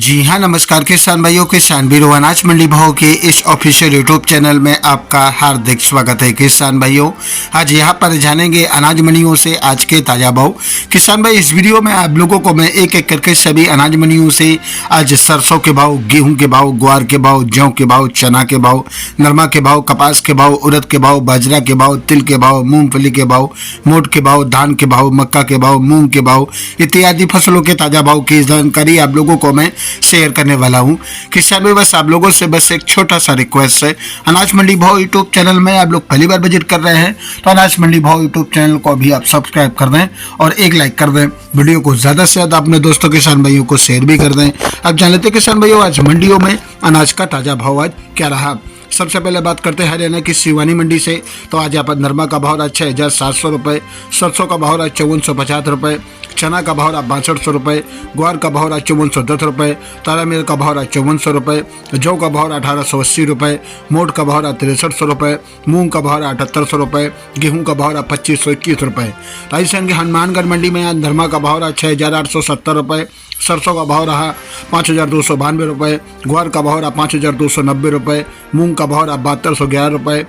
जी हाँ, नमस्कार किसान भाइयों, किसान बीरो अनाज मंडी भाव के इस ऑफिशियल यूट्यूब चैनल में आपका हार्दिक स्वागत है। किसान भाइयों, आज यहाँ पर जानेंगे अनाज मंडियों से आज के ताज़ा भाव। किसान भाई, इस वीडियो में आप लोगों को मैं एक एक करके सभी अनाज मंडियों से आज सरसों के भाव, गेहूँ के भाव, ग्वार के भाव, जौ के भाव, चना के भाव, नरमा के भाव, कपास के भाव, उड़द के भाव, बाजरा के भाव, तिल के भाव, मूंगफली के भाव, मोट के भाव, धान के भाव, मक्का के भाव, मूंग के भाव इत्यादि फसलों के ताज़ा भाव की जानकारी आप लोगों को मैं शेयर करने वाला हूं। किसान भाई, बस आप लोगों से बस एक छोटा सा रिक्वेस्ट है, अनाज मंडी भाव यूट्यूब चैनल में आप लोग पहली बार विजिट कर रहे हैं तो अनाज मंडी भाव यूट्यूब चैनल को भी आप सब्सक्राइब कर दें और एक लाइक कर दें। वीडियो को ज़्यादा से ज़्यादा अपने दोस्तों किसान भाइयों को शेयर भी कर दें। अब जान लेते किसान भाइयों, आज मंडियों में अनाज का ताज़ा भाव आज क्या रहा। सबसे पहले बात करते हैं हरियाणा की सिवानी मंडी से। तो आज यहाँ पर नरमा का भाव रहा 6,700 रुपये, सरसों का भाव रहा 5,450 रुपये, चना का भाव रहा 6200 रुपये, ग्वार का भाव रहा 5,410 रुपये, तारामीर का भाव रहा 5,400 रुपये, जौ का भाव रहा 1,880 रुपये, मोट का भाव रहा 6,300 रुपये, मूंग का भाव रहा 7,800 रुपये, गेहूँ का भाव रहा 2,521 रुपये। राजस्थान की हनुमानगढ़ मंडी में आज नरमा का भाव रहा 6,870 रुपये, सरसों का भाव रहा 5,292 रुपये, ग्वार का भाव रहा 5,290 रुपये, मूंग का भाव रहा 7,211 रुपये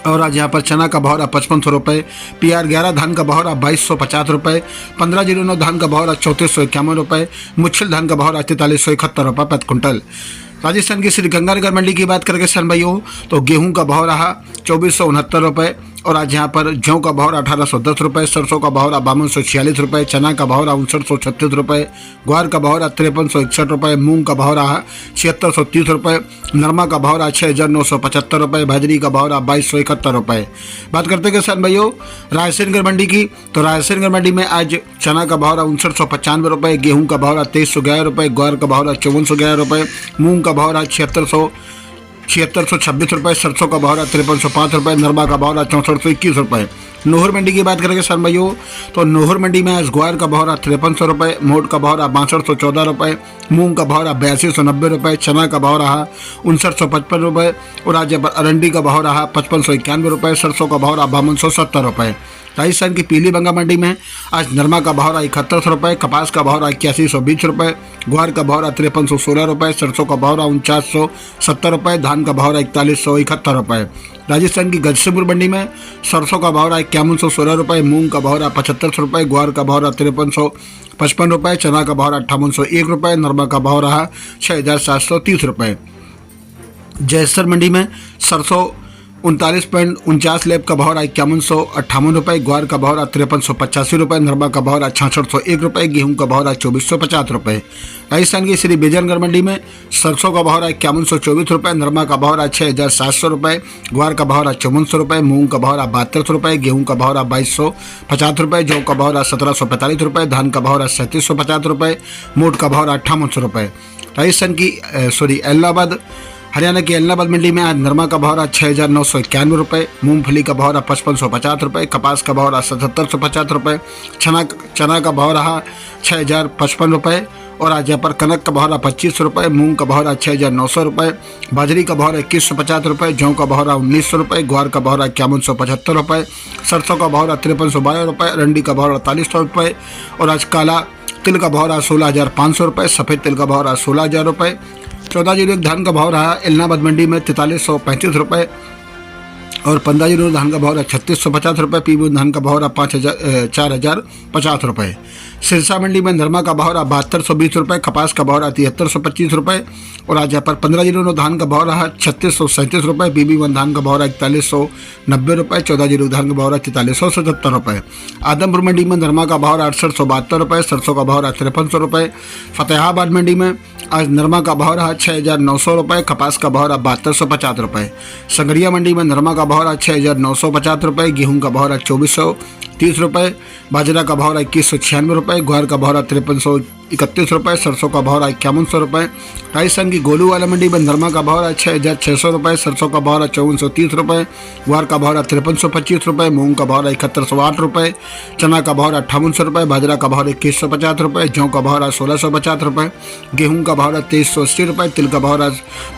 और आज यहाँ पर चना का भाव रहा 5,500 रुपये, PR11 धान का भाव रहा 2,250 रुपये, 1509 धान का भाव रहा 3,451 रुपये, मुच्छल धान का भाव रहा 4,371 रुपये प्रति क्विंटल। राजस्थान की श्री गंगानगर मंडी की बात करके किसान भाइयों, तो गेहूं का भाव रहा 2,469 रुपये और आज यहाँ पर जौ का भाव रहा 1,810 रुपये, सरसों का भाव रहा 5,246 रुपये, चना का भाव रहा 5,936 रुपये, ग्वार का भाव रहा 5,361 रुपये, मूंग का भाव रहा 7,630 रुपये, नरमा का भाव रहा 6,975 रुपये, बाजरी का भाव रहा 2,271 रुपये। बात करते हैं किसान भाइयों रायसेनगढ़ मंडी की, तो रायसेनगढ़ मंडी में आज चना का भाव रहा 5,995 रुपये, गेहूँ का भाव रहा 2,311 रुपये, ग्वार का भाव रहा 5,411 रुपये, मूंग का भाव रहा 7,626 रुपये, सरसों का भाव रहा 5,305 रुपये, नरमा का भाव रहा 6,421 रुपये। नोहर मंडी की बात करें किसान भाइयों, तो नोहर मंडी में आज ग्वार का भाव रहा 5,300 रुपये, मोट का भाव रहा 6214 रुपये, मूंग का भाव रहा 8290 रुपये, चना का भाव रहा 5955 रुपये और आज अरंडी का भाव रहा 5591 रुपये, सरसों का भाव रहा 5270 रुपये। राजस्थान की पीली बंगा मंडी में आज नरमा का भाव रहा 71 रुपये, कपास का भाव रहा 8120 रुपये, ग्वार का भाव रहा 5316 रुपये, सरसों का भाव रहा 4970 रुपये, धान का भाव रहा 4171 रुपये। राजस्थान की गजसेपुर मंडी में सरसों का भाव रहा 5116 रुपये, मूंग का भाव रहा 75 रुपये, ग्वार का भाव रहा 5355 रुपये, चना का भाव रहा 5801 रुपये, नरमा का भाव रहा 6,730 रुपये। जयसर मंडी में सरसों 39.49 लैब का भाव रहा 5158 रुपये, ग्वार का भाव रहा 5385 रुपये, नरमा का भाव रहा 6601 रुपये, गेहूं का भाव रहा 2450 रुपये। राजस्थान की श्री बिजनगढ़ मंडी में सरसों का भाव रहा 5124 रुपये, नरमा का भाव रहा 6,700 रुपये, ग्वार का भाव रहा 5400 रुपये, मूंग का भाव रहा 7200 रुपये, गेहूं का भाव रहा 2,250 रुपये, जौ का भाव रहा 1,745 रुपये, धान का भाव रहा 3,750 रुपये, मोट का भाव रहा 5,800 रुपये। राजस्थान की इलाहाबाद हरियाणा की इलाहाबाद मंडी में आज नरमा का भाव रहा 6,991 रुपये, मूंगफली का भाव रहा 5,550 रुपये, कपास का भाव रहा 7,750 रुपये, चना का भाव रहा 6,055 रुपये और आज यहाँ पर कनक का भाव रहा 25 रुपये, मूंग का भाव रहा 6,900 रुपये, बाजरी का भाव रहा 2,150 रुपये, जौ का भाव रहा 1,900 रुपये, ग्वार का भाव रहा 5,175 रुपये, सरसों का भाव रहा 5,312 रुपये, अरंडी का भाव रहा 4,400 रुपये और आज काला तिल का भाव रहा 16,500 रुपये, सफ़ेद तिल का भाव रहा 16,000 रुपये। 14,01 धान का भाव रहा इलाहाबाद मंडी में 4,335 रुपये और 15,01 धान का भाव रहा 3,650 रुपये, पीबू धान का भाव रहा 4,050 रुपये। सिरसा मंडी में नरमा का भाव रहा 7,220 रुपये, कपास का भाव रहा 7,325 रुपये और आज यहाँ पर 15,01 धान का भाव रहा 3,637 रुपये, BB1 धान का भाव रहा 4,190 रुपये, 14,01 धान का भाव रहा 4,477 रुपये। आदमपुर मंडी में नरमा का भाव रहा 6,872 रुपये, सरसों का भाव रहा 5300 रुपये। फतेहाबाद मंडी में आज नरमा का भाव रहा 6,900 रुपये, कपास का भाव रहा 7,250 रुपये। संगरिया मंडी में नरमा का भाव रहा 6,950 रुपये, गेहूं का भाव रहा 2,430 रुपये, बाजरा का भाव रहा 2,196 रुपये, ग्वार का भाव रहा 5,331 रुपये, सरसों का भाव रहा 5,100 रुपये। राजस्थान की गोलूवाला मंडी में नरमा का भाव रहा 6,600 रुपये, सरसों का भाव रहा 5,430 रुपये, ग्वार का भाव रहा 5,325 रुपये, मूंग का भाव रहा 7,108 रुपये, चना का भाव रहा 5,800 रुपये, बाजरा का भाव रहा 2,150 रुपये, जौ का भाव रहा 1,650 रुपये, गेहूँ का भाव रहा 2,380 रुपये, तिल का भाव रहा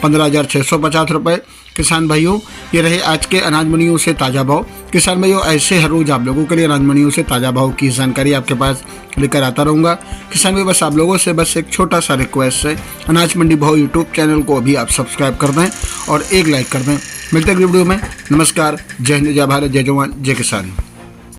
15,650 रुपये। किसान भाइयों, ये रहे आज के अनाज मंडियों से ताज़ा भाव। किसान भाइयों ऐसे हर रोज आप लोगों के लिए अनाज मंडियों से ताज़ा भाव की जानकारी आपके पास लेकर आता रहूँगा। किसान भाई बस आप लोगों से बस एक छोटा सा रिक्वेस्ट है, अनाज मंडी भाव यूट्यूब चैनल को अभी आप सब्सक्राइब कर दें और एक लाइक कर दें। मिलते हैं अगली वीडियो में। नमस्कार, जय हिंद, जय भारत, जय जवान, जय किसान।